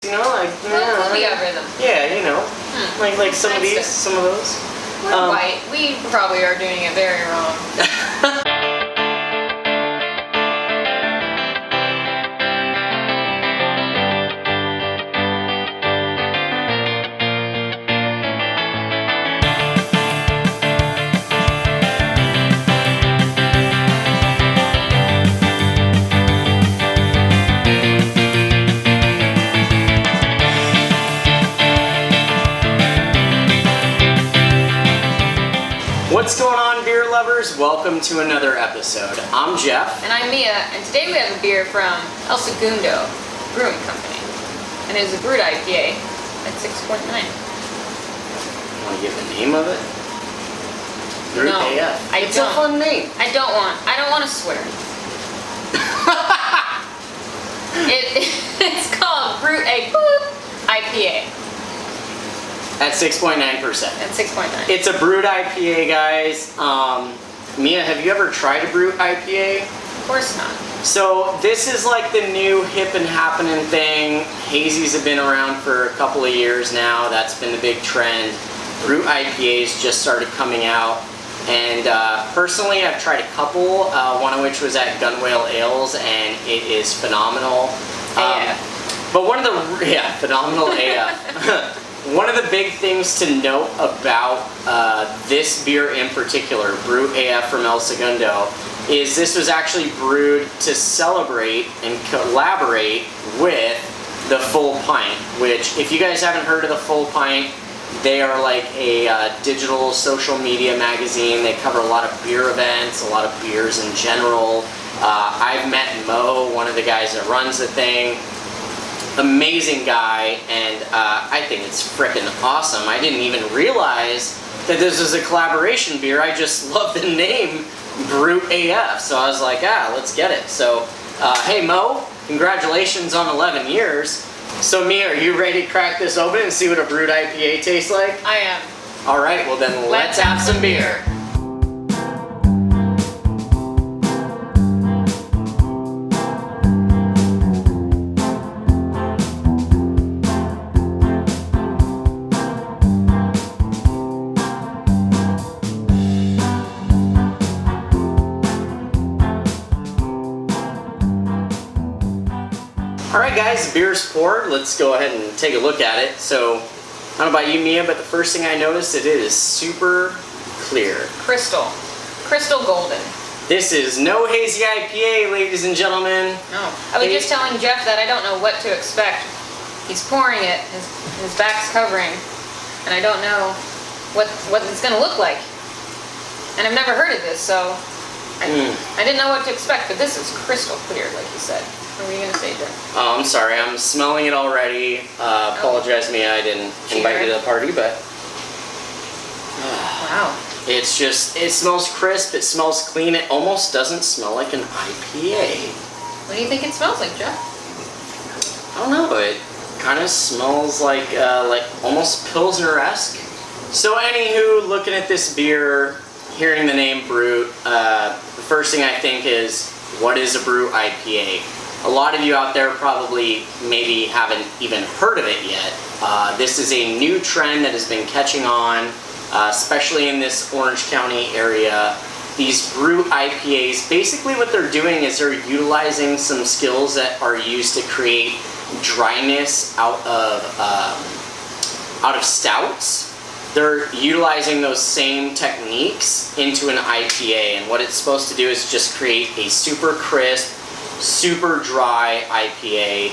You know, like rhythm. Yeah, you know, like some of these, some of those. We're white. We probably are doing it very wrong. What's going on, beer lovers? Welcome to another episode. I'm Jeff. And I'm Mia, and today we have a beer from Segundo Brewing Company. And it is a Brut IPA at 6.9. Want to give the name of it? Brut AF. It's a fun name. I don't want to swear. It's called Brut IPA. At 6.9%. At 6.9. It's a Brut IPA, guys. Mia, have you ever tried a Brut IPA? Of course not. So this is like the new hip and happening thing. Hazy's have been around for a couple of years now. That's been the big trend. Brut IPAs just started coming out. And personally, I've tried a couple, one of which was at Gunwale Ales, and it is phenomenal. AF. But one of the, phenomenal AF. One of the big things to note about this beer in particular, Brut AF from El Segundo, is this was actually brewed to celebrate and collaborate with the Full Pint, which, if you guys haven't heard of the Full Pint, they are like a digital social media magazine. They cover a lot of beer events, a lot of beers in general. I've met Mo, one of the guys that runs the thing. Amazing guy, and I think it's frickin' awesome. I didn't even realize that this was a collaboration beer. I just love the name Brut AF, so I was like, let's get it. So, hey Mo, congratulations on 11 years. So Mia, are you ready to crack this open and see what a Brut IPA tastes like? I am. All right, well then let's have some beer. Alright guys, the beer's poured. Let's go ahead and take a look at it. So, I don't know about you, Mia, but the first thing I noticed is it is super clear. Crystal golden. This is no hazy IPA, ladies and gentlemen. No. I was just telling Jeff that I don't know what to expect. He's pouring it, his back's covering, and I don't know what it's going to look like. And I've never heard of this, so I didn't know what to expect, but this is crystal clear, like you said. What were you going to say, Jeff? Oh, I'm sorry. I'm smelling it already. Apologize, Mia. I didn't invite you to the party, but... wow. It's just, it smells crisp. It smells clean. It almost doesn't smell like an IPA. What do you think it smells like, Jeff? I don't know. It kind of smells like almost Pilsner-esque. So anywho, looking at this beer, hearing the name Brut, the first thing I think is, what is a Brut IPA? A lot of you out there probably maybe haven't even heard of it yet. This is a new trend that has been catching on, especially in this Orange County area. These Brut IPAs, basically what they're doing is they're utilizing some skills that are used to create dryness out of stouts. They're utilizing those same techniques into an IPA, and what it's supposed to do is just create a super crisp, super dry IPA.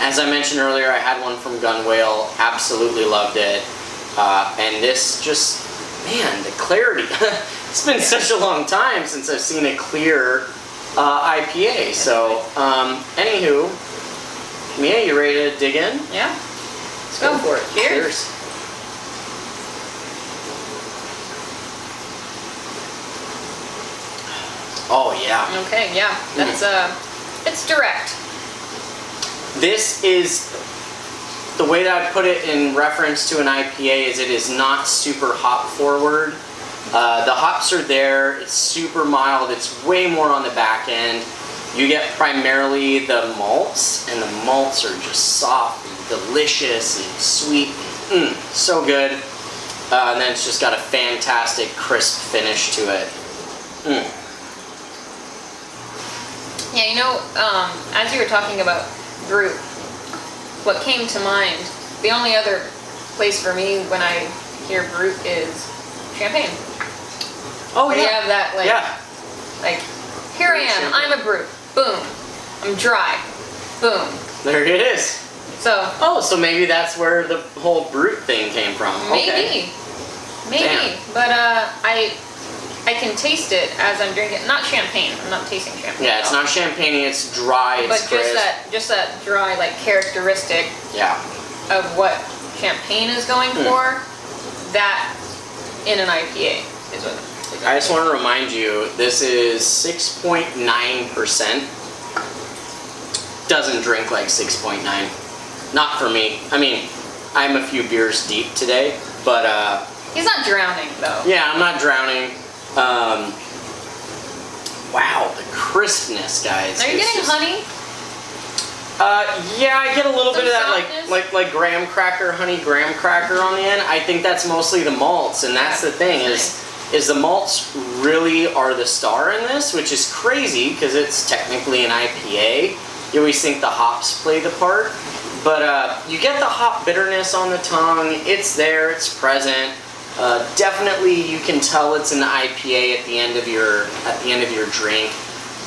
As I mentioned earlier, I had one from Gunwale, absolutely loved it. And this just, man, the clarity. It's been such a long time since I've seen a clear IPA. So, anywho, Mia, you ready to dig in? Yeah. Let's go for it. Cheers. Oh yeah. Okay, yeah. That's it's direct. This is the way that I put it in reference to an IPA is it is not super hop forward. The hops are there, it's super mild, it's way more on the back end. You get primarily the malts, and the malts are just soft and delicious and sweet. So good. And then it's just got a fantastic crisp finish to it. Yeah, you know, as you were talking about Brut, what came to mind, the only other place for me when I hear Brut is Champagne. Oh Where yeah. you have that, like, like, here I am, I'm a Brut. Boom. I'm dry. Boom. There it is. So. Oh, so maybe that's where the whole Brut thing came from. Maybe. Okay. Maybe. Damn. But I can taste it as I'm drinking. Not champagne. I'm not tasting champagne. Yeah, it's not champagne. It's dry. It's but crisp. just that dry, like, characteristic. Yeah. Of what champagne is going for. That in an IPA is what. I just want to remind you, this is 6.9%. Doesn't drink like 6.9. Not for me. I mean, I'm a few beers deep today, but he's not drowning though. Yeah, I'm not drowning. Wow, the crispness, guys. Are you getting honey? Yeah, I get a little bit of that, softness? like graham cracker, honey graham cracker on the end. I think that's mostly the malts, and that's the thing is the malts really are the star in this, which is crazy because it's technically an IPA. You always think the hops play the part, but you get the hop bitterness on the tongue. It's there, it's present. Definitely, you can tell it's an IPA at the end of your drink,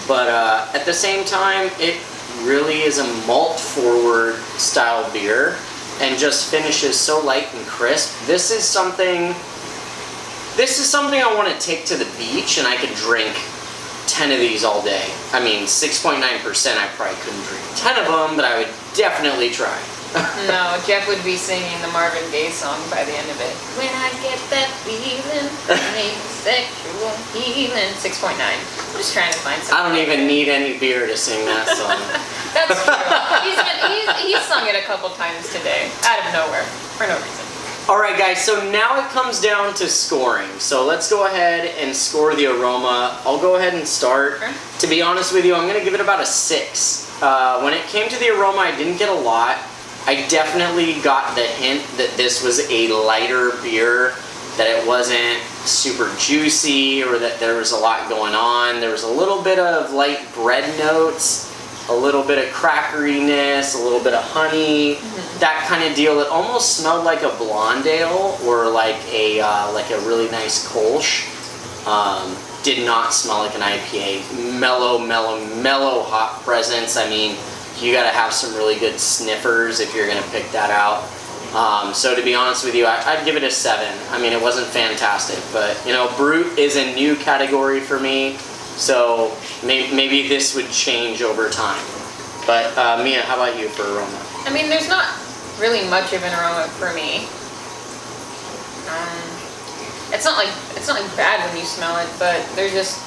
but at the same time, it really is a malt forward style beer, and just finishes so light and crisp. This is something I want to take to the beach, and I could drink 10 of these all day. I mean, 6.9%, I probably couldn't drink 10 of them, but I would definitely try. No, Jeff would be singing the Marvin Gaye song by the end of it. When I get that feeling, make sexual healing. 6.9. I'm just trying to find something. I don't even need any beer to sing that song. That's true. He's sung it a couple times today, out of nowhere, for no reason. Alright guys, so now it comes down to scoring. So let's go ahead and score the aroma. I'll go ahead and start. Okay. To be honest with you, I'm going to give it about a 6. When it came to the aroma, I didn't get a lot. I definitely got the hint that this was a lighter beer, that it wasn't super juicy, or that there was a lot going on. There was a little bit of light bread notes, a little bit of crackeriness, a little bit of honey, that kind of deal. It almost smelled like a blonde ale or like a really nice Kolsch. Did not smell like an IPA. Mellow hop presence. I mean, you got to have some really good sniffers if you're going to pick that out. So to be honest with you, I'd give it a 7. I mean, it wasn't fantastic, but you know, Brut is a new category for me. So maybe this would change over time. But Mia, how about you for aroma? I mean, there's not really much of an aroma for me. It's not like bad when you smell it, but there's just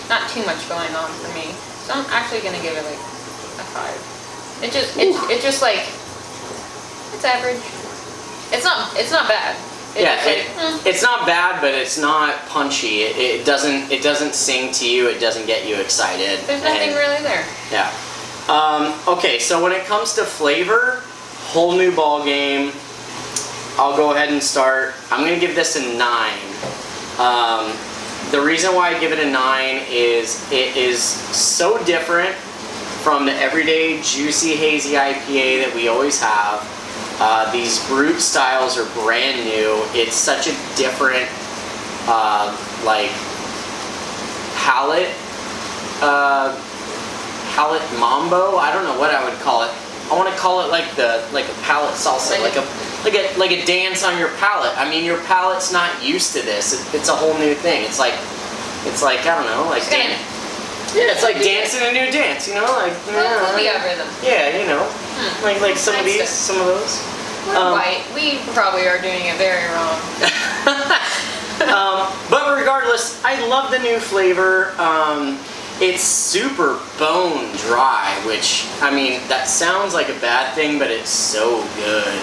not too much going on for me. So I'm actually gonna give it like a 5. It's just like, it's average. It's not bad. It's not bad, but it's not punchy. It doesn't sing to you. It doesn't get you excited. There's nothing really there. Yeah. Okay, so when it comes to flavor, whole new ball game. I'll go ahead and start. I'm gonna give this a 9. The reason why I give it a 9 is it is so different from the everyday juicy hazy IPA that we always have. These Brut styles are brand new. It's such a different like palate mambo. I don't know what I would call it. I want to call it like a palate salsa, like a dance on your palate. I mean, your palate's not used to this. It's a whole new thing. It's like I don't know, like it's like dancing a new dance, you know, like rhythm. Yeah, you know, like some of these, some of those. We're white. We probably are doing it very wrong. But regardless, I love the new flavor. It's super bone dry, which, I mean, that sounds like a bad thing, but it's so good.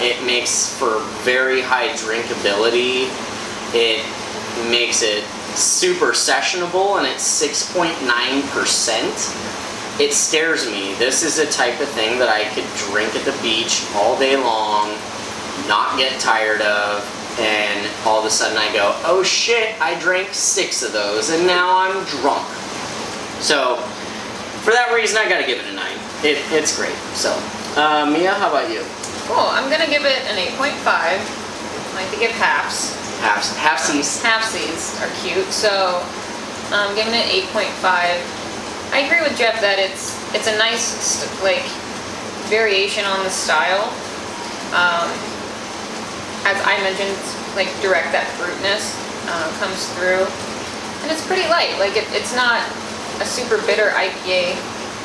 It makes for very high drinkability. It makes it super sessionable, and it's 6.9%. it scares me. This is a type of thing that I could drink at the beach all day long, not get tired of, and all of a sudden I go, oh shit, I drank 6 of those and now I'm drunk. So for that reason, I gotta give it a 9. It's great. So Mia, how about you? Cool. I'm gonna give it an 8.5. I like to give halves. Halfsies. Halfsies are cute, so I'm giving it 8.5. I agree with Jeff that it's a nice like variation on the style. As I mentioned, like direct that fruitness comes through, and it's pretty light. Like it's not a super bitter IPA,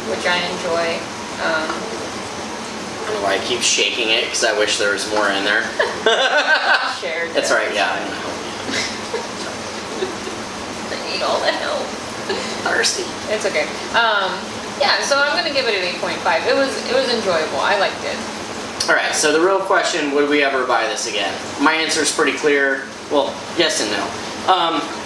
which I enjoy. I don't know why I keep shaking it because I wish there was more in there. Shared. That's right. Yeah, I know. I need all the help. Thirsty. It's okay. Yeah, so I'm gonna give it an 8.5. It was enjoyable. I liked it. All right. So the real question: would we ever buy this again? My answer is pretty clear. Well, yes and no.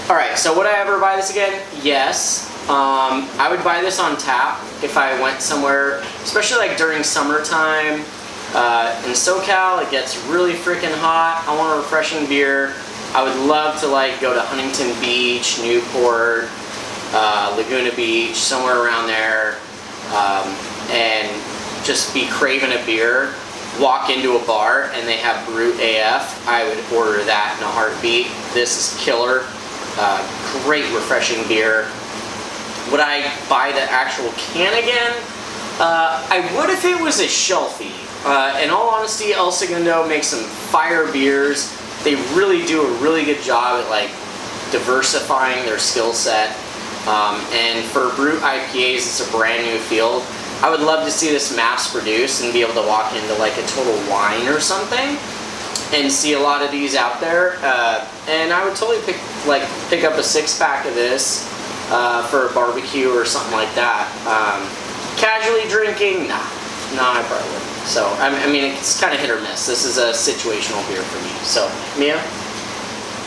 All right. So would I ever buy this again? Yes. I would buy this on tap if I went somewhere, especially like during summertime. In SoCal, it gets really freaking hot. I want a refreshing beer. I would love to like go to Huntington Beach, Newport, Laguna Beach, somewhere around there, and just be craving a beer. Walk into a bar and they have Brut AF. I would order that in a heartbeat. This is killer. Great refreshing beer. Would I buy the actual can again? I would if it was a shelfie. In all honesty, El Segundo makes some fire beers. They really do a really good job at like diversifying their skill set. And for Brut IPAs, it's a brand new field. I would love to see this mass produced and be able to walk into like a Total Wine or something and see a lot of these out there. And I would totally pick up a 6-pack of this. For a barbecue or something like that. Casually drinking, nah, I probably wouldn't. So, I mean, it's kind of hit or miss. This is a situational beer for me. So, Mia?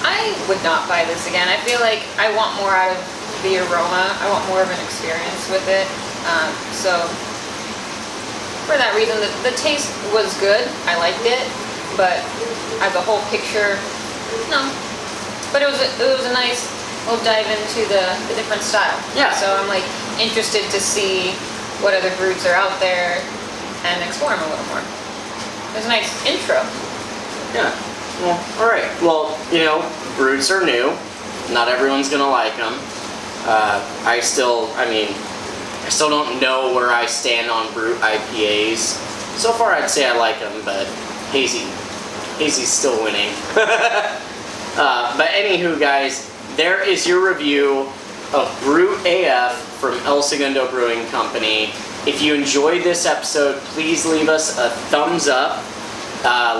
I would not buy this again. I feel like I want more out of the aroma. I want more of an experience with it. So, for that reason, the taste was good. I liked it, but as a whole picture, no. But it was a nice. We'll dive into the different style. Yeah. So I'm like interested to see what other Bruts are out there and explore them a little more. It was a nice intro. Yeah. Well, all right. Well, you know, Bruts are new. Not everyone's gonna like them. I still don't know where I stand on Brut IPAs. So far, I'd say I like them, but Hazy's still winning. But anywho, guys. There is your review of Brut AF from El Segundo Brewing Company. If you enjoyed this episode, please leave us a thumbs up.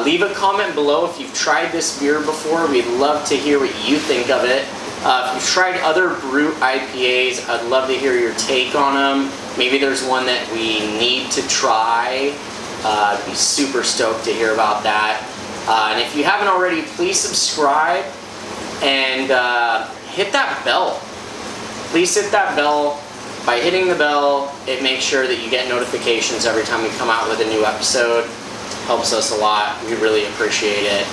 Leave a comment below if you've tried this beer before. We'd love to hear what you think of it. If you've tried other Brut IPAs, I'd love to hear your take on them. Maybe there's one that we need to try. I'd be super stoked to hear about that. And if you haven't already, please subscribe. And hit that bell. Please hit that bell. By hitting the bell, it makes sure that you get notifications every time we come out with a new episode. Helps us a lot. We really appreciate it.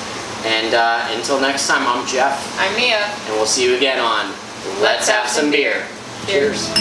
And until next time, I'm Jeff. I'm Mia. And we'll see you again on Let's Have Some Beer. Cheers.